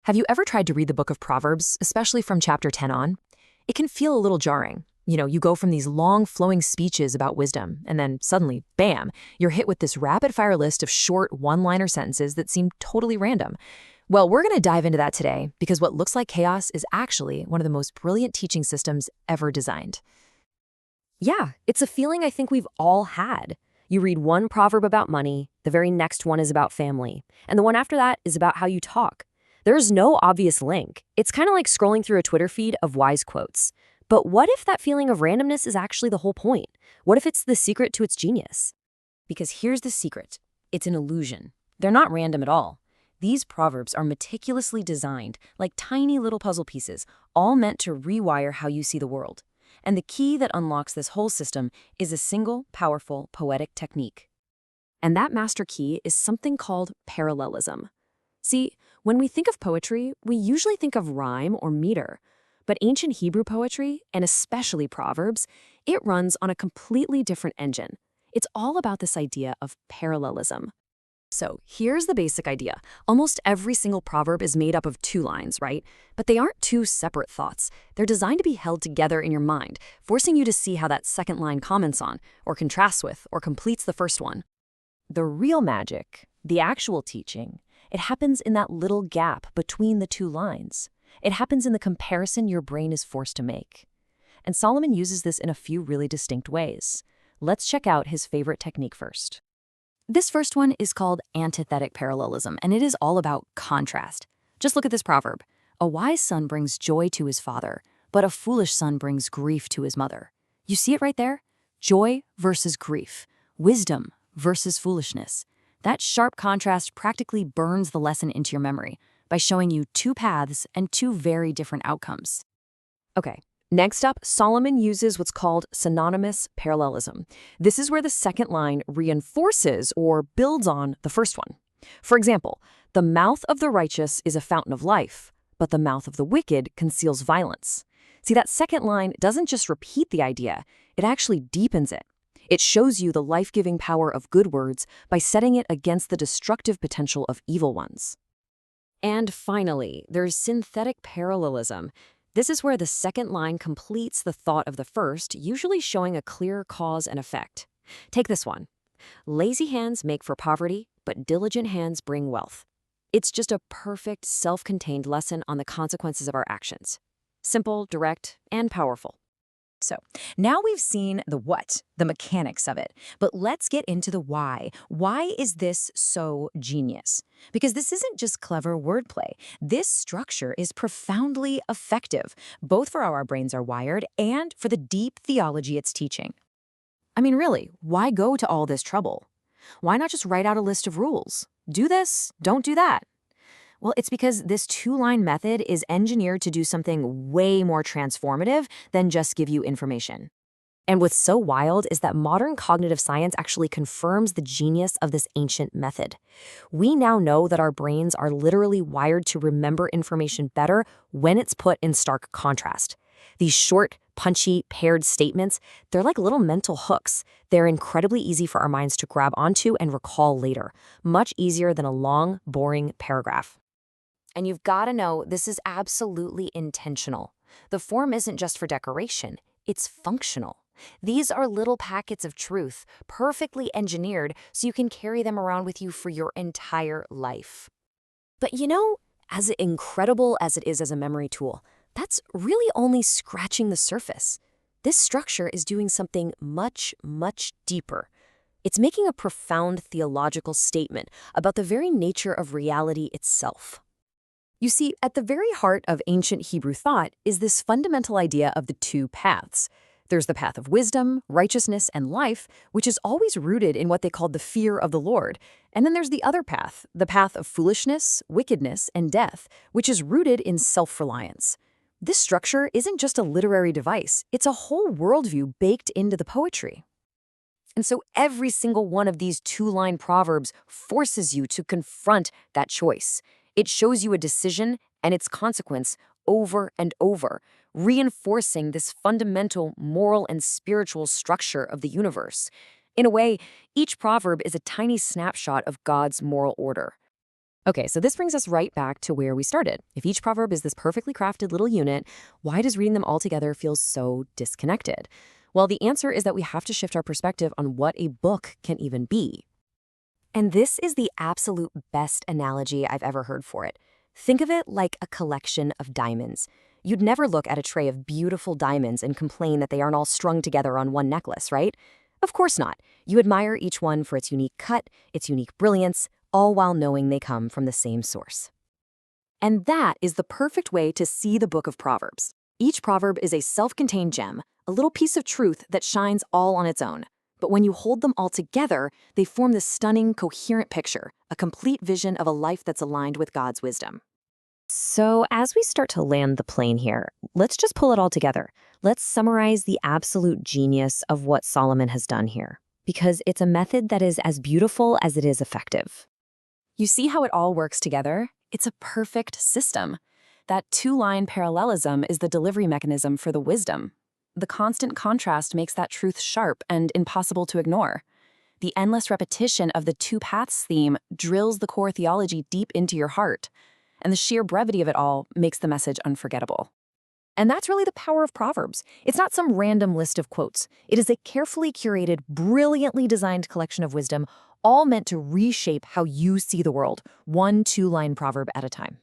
Have you ever tried to read the book of Proverbs, especially from chapter 10 on? It can feel a little jarring. You go from these long flowing speeches about wisdom, and then suddenly, bam, you're hit with this rapid fire list of short one-liner sentences that seem totally random. Well, we're going to dive into that today because what looks like chaos is actually one of the most brilliant teaching systems ever designed. Yeah, it's a feeling I think we've all had. You read one proverb about money, the very next one is about family, and the one after that is about how you talk. There's no obvious link. It's kind of like scrolling through a Twitter feed of wise quotes. But what if that feeling of randomness is actually the whole point? What if it's the secret to its genius? Because here's the secret. It's an illusion. They're not random at all. These proverbs are meticulously designed, like tiny little puzzle pieces, all meant to rewire how you see the world. And the key that unlocks this whole system is a single, powerful, poetic technique. And that master key is something called parallelism. See, when we think of poetry, we usually think of rhyme or meter. But ancient Hebrew poetry, and especially Proverbs, it runs on a completely different engine. It's all about this idea of parallelism. So here's the basic idea. Almost every single proverb is made up of two lines, right? But they aren't two separate thoughts. They're designed to be held together in your mind, forcing you to see how that second line comments on, or contrasts with, or completes the first one. The real magic, the actual teaching, it happens in that little gap between the two lines. It happens in the comparison your brain is forced to make. And Solomon uses this in a few really distinct ways. Let's check out his favorite technique first. This first one is called antithetic parallelism, and it is all about contrast. Just look at this proverb. A wise son brings joy to his father, but a foolish son brings grief to his mother. You see it right there? Joy versus grief. Wisdom versus foolishness. That sharp contrast practically burns the lesson into your memory by showing you two paths and two very different outcomes. Okay, next up, Solomon uses what's called synonymous parallelism. This is where the second line reinforces or builds on the first one. For example, the mouth of the righteous is a fountain of life, but the mouth of the wicked conceals violence. See, that second line doesn't just repeat the idea, it actually deepens it. It shows you the life-giving power of good words by setting it against the destructive potential of evil ones. And finally, there's synthetic parallelism. This is where the second line completes the thought of the first, usually showing a clear cause and effect. Take this one. Lazy hands make for poverty, but diligent hands bring wealth. It's just a perfect, self-contained lesson on the consequences of our actions. Simple, direct, and powerful. So now we've seen the what, the mechanics of it, but let's get into the why. Why is this so genius? Because this isn't just clever wordplay. This structure is profoundly effective, both for how our brains are wired and for the deep theology it's teaching. I mean, really, why go to all this trouble? Why not just write out a list of rules? Do this, don't do that. Well, it's because this two-line method is engineered to do something way more transformative than just give you information. And what's so wild is that modern cognitive science actually confirms the genius of this ancient method. We now know that our brains are literally wired to remember information better when it's put in stark contrast. These short, punchy, paired statements, they're like little mental hooks. They're incredibly easy for our minds to grab onto and recall later, much easier than a long, boring paragraph. And you've got to know this is absolutely intentional. The form isn't just for decoration, it's functional. These are little packets of truth, perfectly engineered so you can carry them around with you for your entire life. But as incredible as it is as a memory tool, that's really only scratching the surface. This structure is doing something much, much deeper. It's making a profound theological statement about the very nature of reality itself. You see, at the very heart of ancient Hebrew thought is this fundamental idea of the two paths. There's the path of wisdom, righteousness, and life, which is always rooted in what they called the fear of the Lord. And then there's the other path, the path of foolishness, wickedness, and death, which is rooted in self-reliance. This structure isn't just a literary device, it's a whole worldview baked into the poetry. And so every single one of these two-line proverbs forces you to confront that choice. It shows you a decision and its consequence over and over, reinforcing this fundamental moral and spiritual structure of the universe. In a way, each proverb is a tiny snapshot of God's moral order. Okay, so this brings us right back to where we started. If each proverb is this perfectly crafted little unit, why does reading them all together feel so disconnected? Well, the answer is that we have to shift our perspective on what a book can even be. And this is the absolute best analogy I've ever heard for it. Think of it like a collection of diamonds. You'd never look at a tray of beautiful diamonds and complain that they aren't all strung together on one necklace, right? Of course not. You admire each one for its unique cut, its unique brilliance, all while knowing they come from the same source. And that is the perfect way to see the book of Proverbs. Each proverb is a self-contained gem, a little piece of truth that shines all on its own. But when you hold them all together, they form this stunning, coherent picture, a complete vision of a life that's aligned with God's wisdom. So as we start to land the plane here, let's just pull it all together. Let's summarize the absolute genius of what Solomon has done here, because it's a method that is as beautiful as it is effective. You see how it all works together? It's a perfect system. That two-line parallelism is the delivery mechanism for the wisdom. The constant contrast makes that truth sharp and impossible to ignore. The endless repetition of the two paths theme drills the core theology deep into your heart, and the sheer brevity of it all makes the message unforgettable. And that's really the power of Proverbs. It's not some random list of quotes. It is a carefully curated, brilliantly designed collection of wisdom, all meant to reshape how you see the world, one two-line proverb at a time.